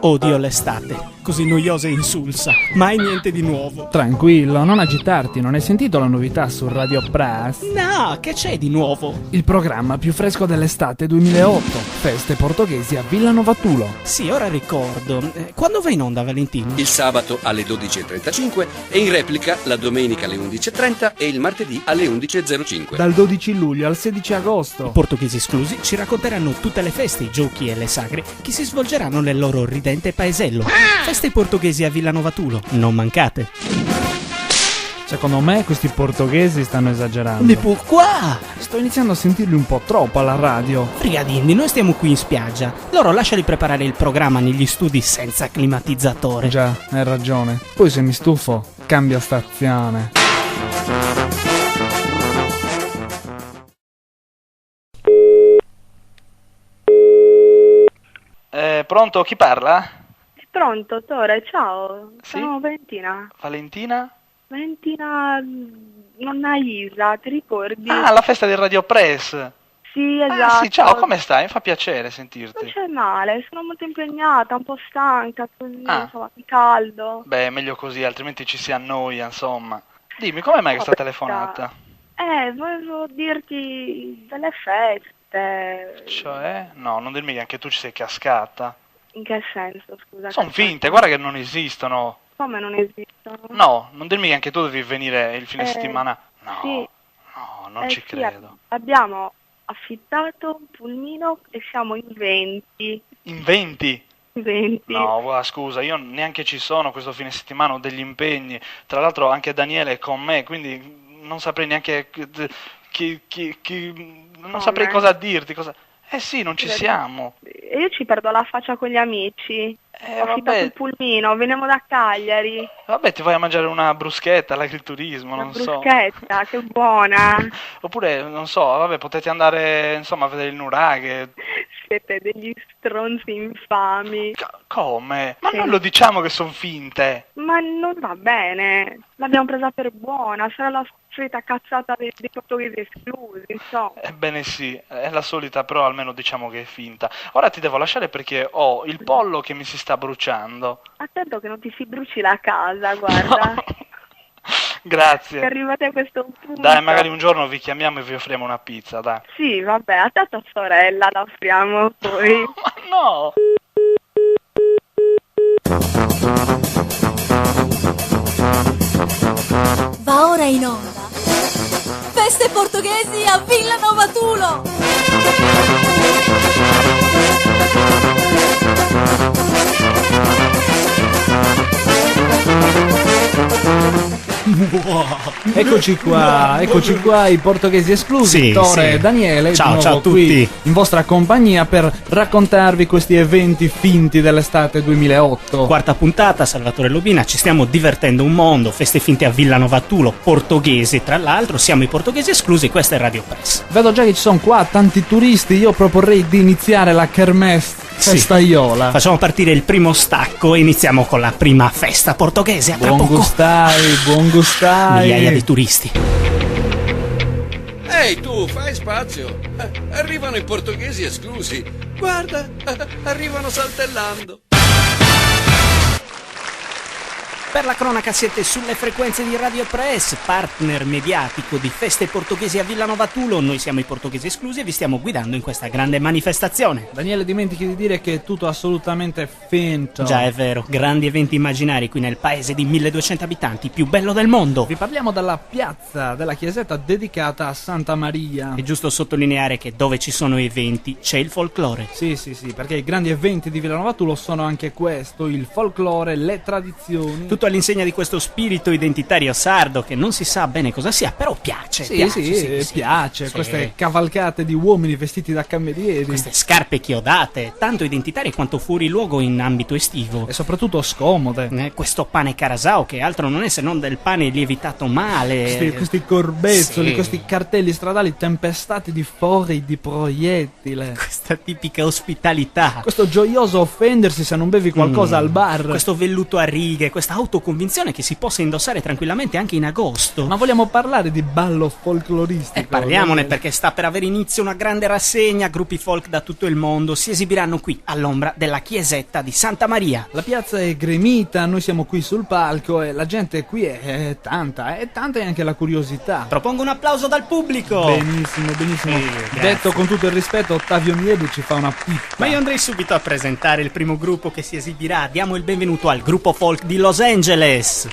Odio l'estate, così noiosa e insulsa. Mai niente di nuovo. Tranquillo, non agitarti, non hai sentito la novità su Radio Press? No, che c'è di nuovo? Il programma più fresco dell'estate 2008. Feste portoghesi a Villa Novatulo. Sì, ora ricordo. Quando va in onda, Valentino? Il sabato alle 12.35 e in replica la domenica alle 11.30 e il martedì alle 11.05. Dal 12 luglio al 16 agosto. I portoghesi esclusi ci racconteranno tutte le feste, i giochi e le sagre che si svolgeranno nel loro ridente paesello. Feste portoghesi a Villa Novatulo, non mancate. Secondo me questi portoghesi stanno esagerando. Mais pourquoi? Sto iniziando a sentirli un po' troppo alla radio. Frigadini, noi stiamo qui in spiaggia. Loro lasciali preparare il programma negli studi senza climatizzatore. Già, hai ragione. Poi se mi stufo, cambio stazione. Pronto, chi parla? Pronto, Tore, ciao. Sì? Sono Valentina. Valentina? Valentina, nonna Isa, ti ricordi? Ah, la festa del Radio Press. Sì, Ah, esatto. sì, ciao, come stai? Mi fa piacere Non sentirti. c'è male, sono molto impegnata, un po' stanca, così, Ah. insomma, di caldo. Beh, meglio così, altrimenti ci si annoia, insomma. Dimmi, come mai questa telefonata? Volevo dirti delle feste. Cioè? No, non dirmi che anche tu ci sei cascata. In che senso, scusa? Sono che finte, senso? guarda che non esistono. Come non esistono? No, non dirmi che anche tu devi venire il fine settimana. No, sì. no, non ci Sì, credo. abbiamo affittato un pulmino e siamo in 20. In 20? 20. No, guarda, scusa, io neanche ci sono questo fine settimana, ho degli impegni. Tra l'altro anche Daniele è con me, quindi non saprei neanche non Come? saprei cosa dirti, cosa. Eh sì, non ci Vedi. siamo. E io ci perdo la faccia con gli amici. Ho affittato vabbè, il pulmino, veniamo da Cagliari. vabbè, ti vai a mangiare una bruschetta all'agriturismo, Una non so. bruschetta, che buona. Oppure, non so, vabbè, potete andare, insomma, a vedere il nuraghe. Siete degli stronzi infami. Come? Ma Sì. non lo diciamo che sono finte. Ma non va bene. L'abbiamo presa per buona. Sarà la solita cazzata dei portoghesi esclusi, insomma. Ebbene sì, è la solita, però almeno diciamo che è finta. Ora ti devo lasciare perché ho il pollo che mi si sta bruciando. Attento che non ti si bruci la casa, guarda. Che Grazie. arrivate a questo punto. Dai, magari un giorno vi chiamiamo e vi offriamo una pizza, dai. Sì, vabbè, a te e a tua sorella la offriamo poi. Ma no! Va ora in onda Feste portoghesi a Villa Novatulo. Eccoci qua, i portoghesi esclusi, Sì, Tore sì. e Daniele, Ciao, di nuovo ciao a qui tutti. in vostra compagnia per raccontarvi questi eventi finti dell'estate 2008. Quarta puntata, Salvatore Lobina, ci stiamo divertendo un mondo, feste finte a Villa Novatulo, portoghesi tra l'altro, siamo i portoghesi esclusi, questa è Radio Press. Vedo già che ci sono qua tanti turisti, io proporrei di iniziare la kermesse festaiola. Facciamo partire il primo stacco e iniziamo con la prima festa portoghese, a tra Buon poco. buon gustai. Migliaia di turisti. Ehi tu, fai spazio. Arrivano i portoghesi esclusi. Guarda, arrivano saltellando. Per la cronaca siete sulle frequenze di Radio Press, partner mediatico di feste portoghesi a Villa Novatulo. Noi siamo i portoghesi esclusi e vi stiamo guidando in questa grande manifestazione. Daniele, dimentichi di dire che è tutto assolutamente finto. Già è vero, grandi eventi immaginari qui nel paese di 1200 abitanti, più bello del mondo. Vi parliamo della piazza della chiesetta dedicata a Santa Maria. È giusto sottolineare che dove ci sono eventi c'è il folklore. Sì, perché i grandi eventi di Villa Novatulo sono anche questo, il folklore, le tradizioni. Tutto all'insegna di questo spirito identitario sardo che non si sa bene cosa sia, però piace. Piace. Sì. Queste cavalcate di uomini vestiti da camerieri. Queste scarpe chiodate, tanto identitarie quanto fuori luogo in ambito estivo. E soprattutto scomode. Questo pane carasau che altro non è se non del pane lievitato male. Questi corbezzoli, Sì. questi cartelli stradali tempestati di fori di proiettile. Questa tipica ospitalità. Questo gioioso offendersi se non bevi qualcosa al bar. Questo velluto a righe, questa autoconvinzione che si possa indossare tranquillamente anche in agosto. Ma vogliamo parlare di ballo folcloristico? Parliamone, perché sta per avere inizio una grande rassegna. Gruppi folk da tutto il mondo si esibiranno qui all'ombra della chiesetta di Santa Maria. La piazza è gremita, noi siamo qui sul palco e la gente qui è tanta e anche la curiosità. Propongo un applauso dal pubblico. Benissimo. Detto con tutto il rispetto, Ottavio Niedu ci fa una pippa. Ma io andrei subito a presentare il primo gruppo che si esibirà. Diamo il benvenuto al gruppo folk di Los Angeles.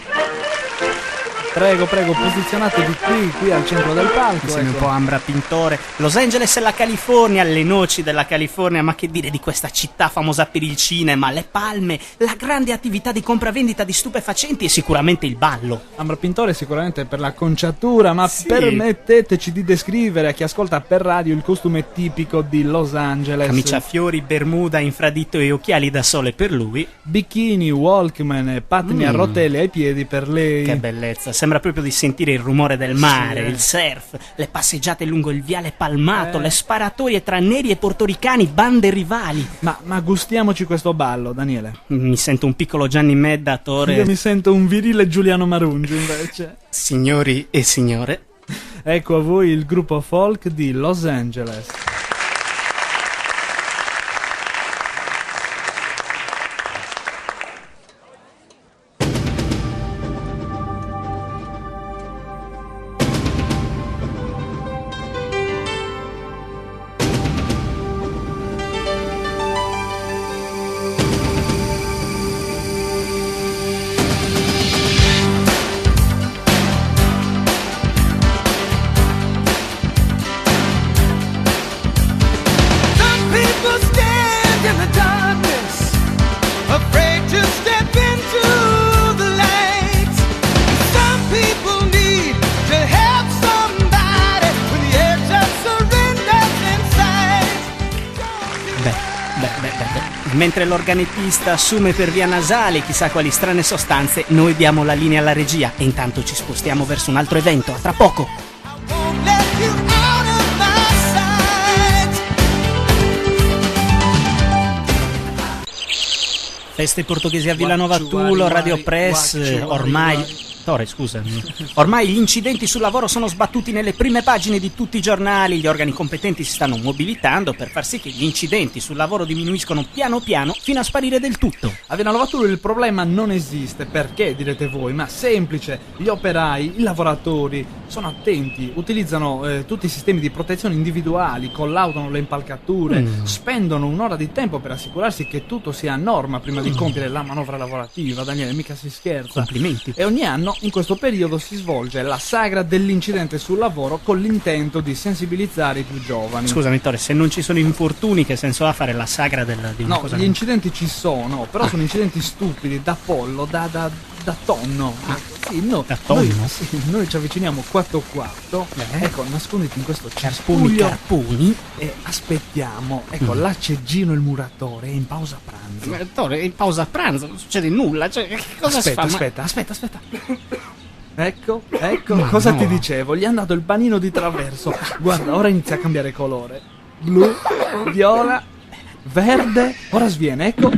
Prego, posizionatevi qui al centro del palco. Siamo un po' Ambra Pintore. Los Angeles è la California, le noci della California, ma che dire di questa città famosa per il cinema, le palme, la grande attività di compravendita di stupefacenti e sicuramente il ballo. Ambra Pintore sicuramente per la conciatura, ma sì. Permetteteci di descrivere a chi ascolta per radio il costume tipico di Los Angeles. Camicia a fiori, bermuda, infradito e occhiali da sole per lui. Bikini, Walkman, pattini a rotelle ai piedi per lei. Che bellezza, sembra proprio di sentire il rumore del mare, Sì. il surf, le passeggiate lungo il viale palmato, le sparatorie tra neri e portoricani, bande rivali. Ma gustiamoci questo ballo, Daniele. Mi sento un piccolo Gianni Meddatore. Io mi sento un virile Giuliano Marungio invece. Signori e signore, Ecco a voi il gruppo folk di Los Angeles. Mentre l'organettista assume per via nasale chissà quali strane sostanze, noi diamo la linea alla regia e intanto ci spostiamo verso un altro evento. A tra poco! Feste portoghesi a Villanova Tulo, Radio Press, ormai... Tore, scusami. Ormai gli incidenti sul lavoro sono sbattuti nelle prime pagine di tutti i giornali, gli organi competenti si stanno mobilitando per far sì che gli incidenti sul lavoro diminuiscano piano piano fino a sparire del tutto. A Villanova Tulo il problema non esiste, perché direte voi? Ma semplice, gli operai, i lavoratori sono attenti, utilizzano tutti i sistemi di protezione individuali, collaudano le impalcature, spendono un'ora di tempo per assicurarsi che tutto sia a norma prima di compiere la manovra lavorativa. Daniele, mica si scherza. Complimenti. E ogni anno in questo periodo si svolge la sagra dell'incidente sul lavoro con l'intento di sensibilizzare i più giovani. Scusami Tore, se non ci sono infortuni che senso ha fare la sagra di una No, cosa? gli incidenti ci sono, però sono incidenti stupidi, da pollo, da tonno. Sì, no, da tonno? Noi ci avviciniamo 4-4, ecco, nasconditi in questo Carpuni, carpuni e aspettiamo. Ecco, là c'è Gino il muratore, è in pausa pranzo. Tore, in pausa pranzo non succede nulla, cioè che cosa si fa? Aspetta. Ecco, cosa ti dicevo? Gli hanno dato il panino di traverso. Guarda, ora inizia a cambiare colore. Blu, viola, verde, ora sviene, ecco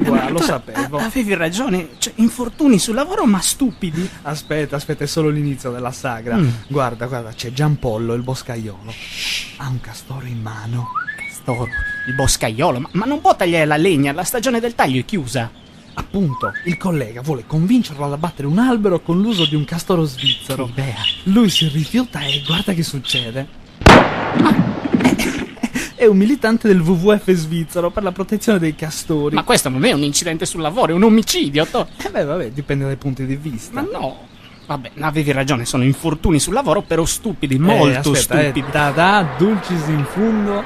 qua, lo sapevo. Avevi ragione, cioè infortuni sul lavoro ma stupidi. Aspetta, è solo l'inizio della sagra. Guarda, c'è Giampollo, il boscaiolo. Ha un castoro in mano. Castoro, il boscaiolo, ma non può tagliare la legna, la stagione del taglio è chiusa. Appunto, il collega vuole convincerlo ad abbattere un albero con l'uso di un castoro svizzero. Che idea. Lui si rifiuta e guarda che succede. È un militante del WWF svizzero per la protezione dei castori. Ma questo non è un incidente sul lavoro, è un omicidio, Vabbè, dipende dai punti di vista. Ma no, vabbè, avevi ragione, sono infortuni sul lavoro, però stupidi, molto stupidi. Dulcis in fundo.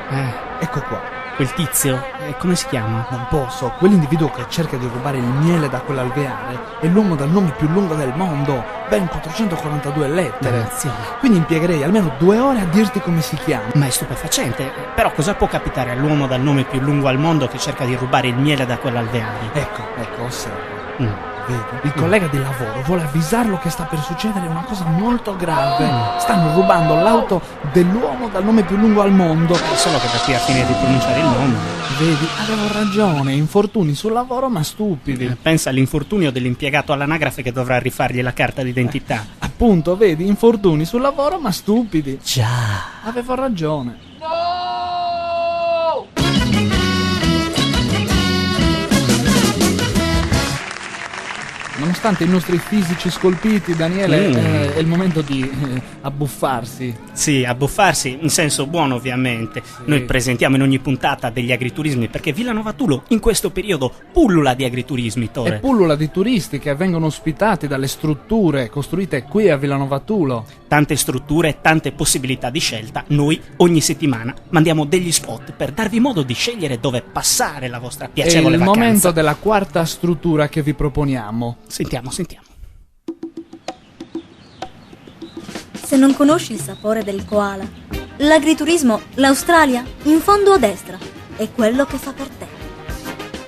Ecco qua. Quel tizio, come si chiama? Non posso, quell'individuo che cerca di rubare il miele da quell'alveare è l'uomo dal nome più lungo del mondo, ben 442 lettere. Dannazione. Quindi impiegherei almeno 2 ore a dirti come si chiama. Ma è stupefacente, però cosa può capitare all'uomo dal nome più lungo al mondo che cerca di rubare il miele da quell'alveare? Ecco, osserva. Vedi, il collega di lavoro vuole avvisarlo che sta per succedere una cosa molto grave. Stanno rubando l'auto dell'uomo dal nome più lungo al mondo. Solo che da qui a fine di pronunciare il nome. Vedi, avevo ragione, infortuni sul lavoro ma stupidi. Pensa all'infortunio dell'impiegato all'anagrafe che dovrà rifargli la carta d'identità. Appunto, vedi, infortuni sul lavoro ma stupidi. Già. Avevo ragione. Nonostante i nostri fisici scolpiti, Daniele, è il momento di abbuffarsi. Sì, abbuffarsi in senso buono ovviamente. Sì. Noi presentiamo in ogni puntata degli agriturismi perché Villanova Tulo in questo periodo pullula di agriturismi, Tore. E pullula di turisti che vengono ospitati dalle strutture costruite qui a Villanova Tulo. Tante strutture, tante possibilità di scelta. Noi ogni settimana mandiamo degli spot per darvi modo di scegliere dove passare la vostra piacevole È il vacanza. momento della quarta struttura che vi proponiamo. Sentiamo. Se non conosci il sapore del koala, l'agriturismo, l'Australia, in fondo a destra, è quello che fa per te.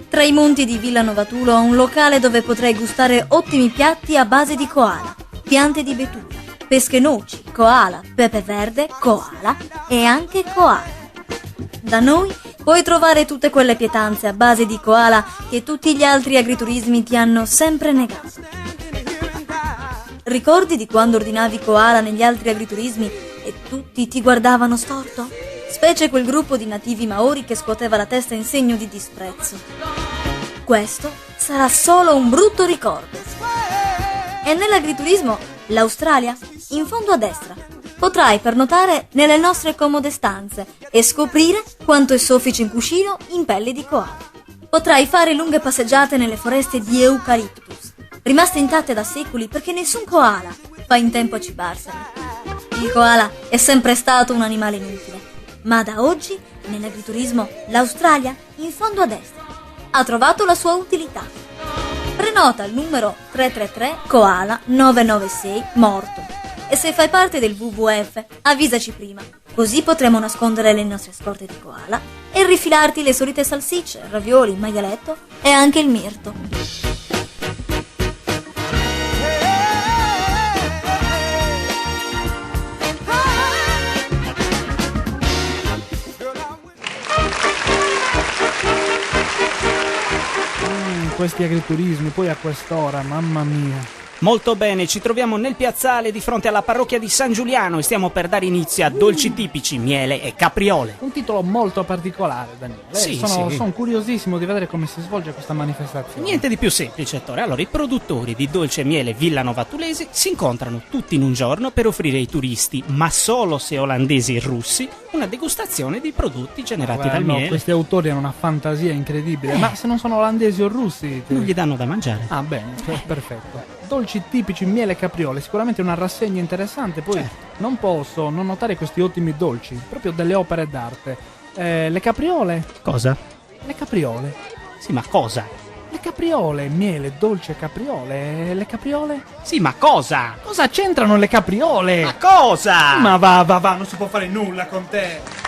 Tra i monti di Villanova Tulo ho un locale dove potrai gustare ottimi piatti a base di koala, piante di betuta, pesche noci, koala, pepe verde, koala e anche koala. Da noi puoi trovare tutte quelle pietanze a base di koala che tutti gli altri agriturismi ti hanno sempre negato. Ricordi di quando ordinavi koala negli altri agriturismi e tutti ti guardavano storto? Specie quel gruppo di nativi maori che scuoteva la testa in segno di disprezzo. Questo sarà solo un brutto ricordo. E nell'agriturismo, l'Australia, in fondo a destra, potrai pernotare nelle nostre comode stanze e scoprire quanto è soffice un cuscino in pelle di koala. Potrai fare lunghe passeggiate nelle foreste di eucaliptus, rimaste intatte da secoli perché nessun koala fa in tempo a cibarsene. Il koala è sempre stato un animale inutile, ma da oggi, nell'agriturismo, l'Australia, in fondo a destra, ha trovato la sua utilità. Prenota al numero 333 Koala 996 Morto. E se fai parte del WWF, avvisaci prima, così potremo nascondere le nostre scorte di koala e rifilarti le solite salsicce, ravioli, maialetto e anche il mirto. Questi agriturismi, poi a quest'ora, mamma mia. Molto bene, ci troviamo nel piazzale di fronte alla parrocchia di San Giuliano e stiamo per dare inizio a dolci tipici, miele e capriole. Un titolo molto particolare, Daniele. Sì, Sono curiosissimo di vedere come si svolge questa manifestazione. Niente di più semplice, Ettore. Allora, i produttori di dolce e miele villanovatulesi si incontrano tutti in un giorno per offrire ai turisti, ma solo se olandesi e russi, una degustazione di prodotti generati dal miele. Questi autori hanno una fantasia incredibile, ma se non sono olandesi o russi... Non gli danno da mangiare. Ah, bene, perfetto. Dolci tipici, miele e capriole, sicuramente una rassegna interessante. Poi non posso non notare questi ottimi dolci, proprio delle opere d'arte. Le capriole? Cosa? Le capriole. Sì, ma cosa? Le capriole, miele, dolce e capriole. Le capriole? Sì, ma cosa? Cosa c'entrano le capriole? Ma cosa? Ma va, non si può fare nulla con te.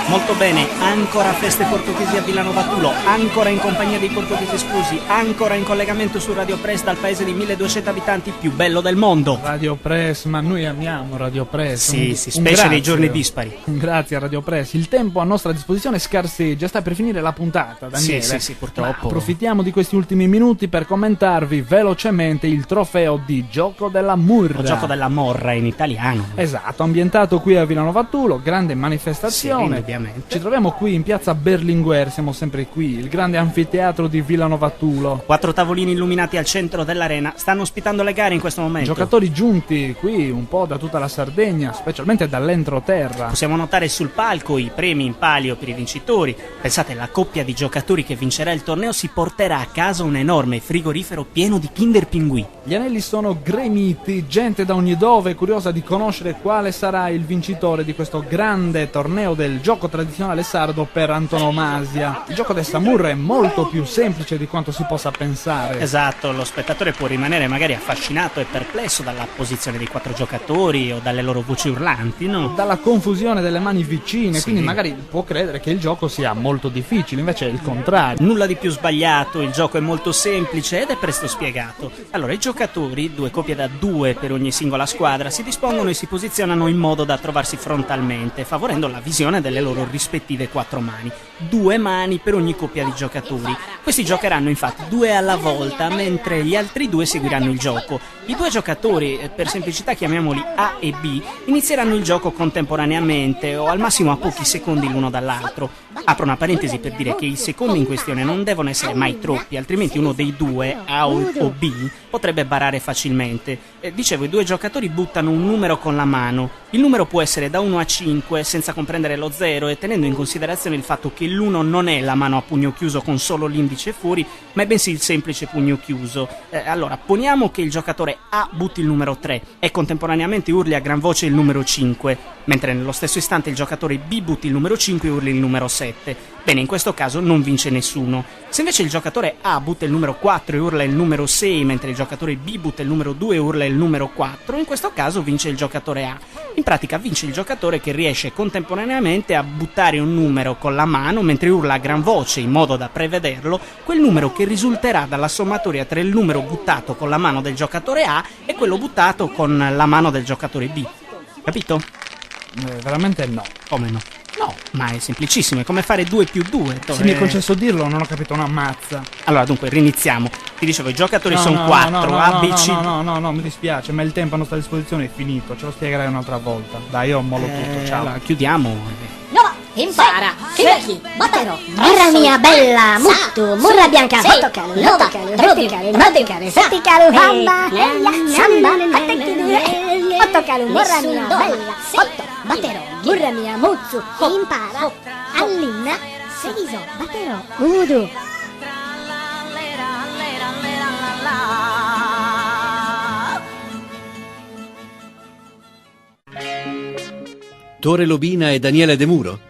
Molto bene, ancora feste portoghesi a Villanova Tulo, ancora in compagnia dei portoghesi esclusi, ancora in collegamento su Radio Press dal paese di 1200 abitanti più bello del mondo. Radio Press, ma noi amiamo Radio Press. Sì, specie nei giorni dispari. Grazie a Radio Press. Il tempo a nostra disposizione scarseggia, sta per finire la puntata, Daniele. Sì, purtroppo. Ma approfittiamo di questi ultimi minuti per commentarvi velocemente il trofeo di Gioco della Murra. O Gioco della Morra in italiano. Esatto, ambientato qui a Villanova Tulo, grande manifestazione. Sì, indubbiamente. Ci troviamo qui in piazza Berlinguer, siamo sempre qui, il grande anfiteatro di Villanova Tulo. 4 tavolini illuminati al centro dell'arena stanno ospitando le gare in questo momento. Giocatori giunti qui un po' da tutta la Sardegna, specialmente dall'entroterra. Possiamo notare sul palco i premi in palio per i vincitori. Pensate, la coppia di giocatori che vincerà il torneo si porterà a casa un enorme frigorifero pieno di Kinder Pinguì. Gli anelli sono gremiti, gente da ogni dove curiosa di conoscere quale sarà il vincitore di questo grande torneo del gioco tradizionale sardo per antonomasia. Il gioco del Samurra è molto più semplice di quanto si possa pensare. Esatto, lo spettatore può rimanere magari affascinato e perplesso dalla posizione dei 4 giocatori o dalle loro voci urlanti, no? Dalla confusione delle mani vicine, Sì. quindi magari può credere che il gioco sia molto difficile, invece è il contrario. Nulla di più sbagliato, il gioco è molto semplice ed è presto spiegato. Allora, i giocatori, 2 coppie da 2 per ogni singola squadra, si dispongono e si posizionano in modo da trovarsi frontalmente, favorendo la visione delle loro rispettive 4 mani. 2 mani per ogni coppia di giocatori. Questi giocheranno infatti 2 alla volta, mentre gli altri 2 seguiranno il gioco. I 2 giocatori, per semplicità chiamiamoli A e B, inizieranno il gioco contemporaneamente o al massimo a pochi secondi l'uno dall'altro. Apro una parentesi per dire che i secondi in questione non devono essere mai troppi, altrimenti uno dei 2, A o B, potrebbe barare facilmente. Dicevo, i 2 giocatori buttano un numero con la mano. Il numero può essere da 1 a 5 senza comprendere lo 0 e tenendo in considerazione il fatto che l'1 non è la mano a pugno chiuso con solo l'indice fuori, ma è bensì il semplice pugno chiuso. Allora, poniamo che il giocatore A butti il numero 3 e contemporaneamente urli a gran voce il numero 5, mentre nello stesso istante il giocatore B butti il numero 5 e urli il numero 7. Bene, in questo caso non vince nessuno. Se invece il giocatore A butta il numero 4 e urla il numero 6, mentre il giocatore B butta il numero 2 e urla il numero 4, in questo caso vince il giocatore A. In pratica vince il giocatore che riesce contemporaneamente a buttare un numero con la mano mentre urla a gran voce, in modo da prevederlo, quel numero che risulterà dalla sommatoria tra il numero buttato con la mano del giocatore A e quello buttato con la mano del giocatore B. Capito? Veramente no. Come no? No, ma è semplicissimo, è come fare 2 più 2. Se mi è concesso dirlo, non ho capito una mazza. Allora, dunque, riniziamo. Ti dicevo, i giocatori sono 4, A, B, C... No, mi dispiace, ma il tempo a nostra disposizione è finito, ce lo spiegherai un'altra volta. Dai, io mollo tutto, ciao. Allora, chiudiamo. No, impara. Chi? Battero. Morra mia bella, muttu, murra bianca. Otto calu, nota calu, rotti calu, noti calu, sette calu, bamba, samba, attacchi due. Otto calu, morra mia bella. Otto, battero, murra mia muzzu, impara. Allinna, seiso, battero, udu. Tore Lobina e Daniele De Muro?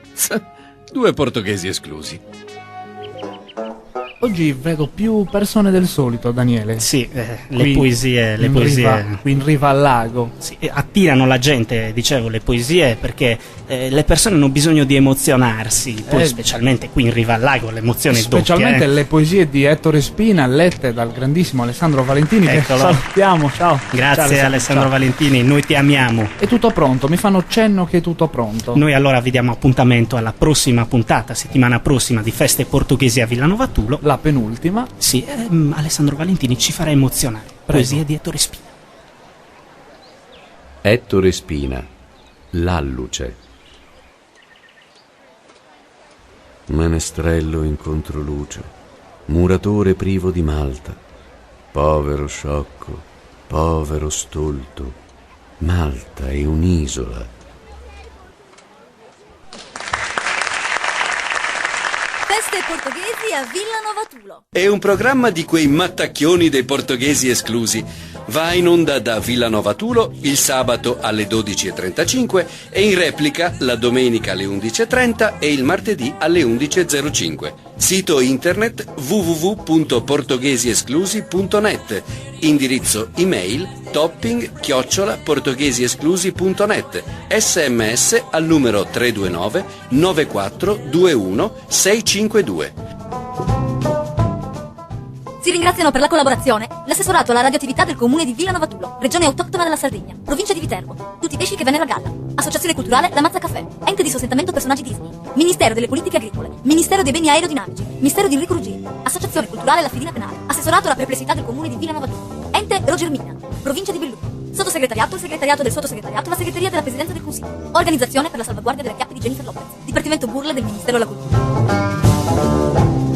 2 portoghesi esclusi. Oggi vedo più persone del solito, Daniele. Sì, le poesie... Qui in riva al lago. Sì, attirano la gente, dicevo, le poesie, perché le persone hanno bisogno di emozionarsi, poi specialmente qui in riva al lago l'emozione è doppia. Specialmente le poesie di Ettore Spina, lette dal grandissimo Alessandro Valentini, Eccolo. che salutiamo, ciao. Grazie ciao, Alessandro ciao. Valentini, noi ti amiamo. È tutto pronto, mi fanno cenno che è tutto pronto. Noi allora vi diamo appuntamento alla prossima puntata, settimana prossima, di Feste Portoghesi a Villanova Tulo. La penultima. Sì, Alessandro Valentini ci farà emozionare. Poesie di Ettore Spina. Ettore Spina, l'alluce. Menestrello in controluce, muratore privo di malta, povero sciocco, povero stolto, Malta è un'isola. Feste portoghesi a Villanova Tulo. È un programma di quei mattacchioni dei portoghesi esclusi. Va in onda da Villanova Tulo il sabato alle 12.35 e in replica la domenica alle 11.30 e il martedì alle 11.05. Sito internet www.portoghesiesclusi.net. Indirizzo email topping@portoghesiesclusi.net. SMS al numero 329 9421 652. Si ringraziano per la collaborazione l'assessorato alla radioattività del comune di Villanova Tulo, regione autoctona della Sardegna, provincia di Viterbo, tutti i pesci che vennero a galla, associazione culturale La Mazza Caffè, ente di sostentamento personaggi Disney, Ministero delle politiche agricole, Ministero dei beni aerodinamici, Ministero di Enrico Ruggeri, associazione culturale La Fedina Penale, assessorato alla perplessità del comune di Villanova Tulo, ente Roger Mina, provincia di Belluno, sottosegretariato, il segretariato del sottosegretariato, la segreteria della presidenza del consiglio, organizzazione per la salvaguardia delle chiappe di Jennifer Lopez, dipartimento burla del Ministero della Cultura.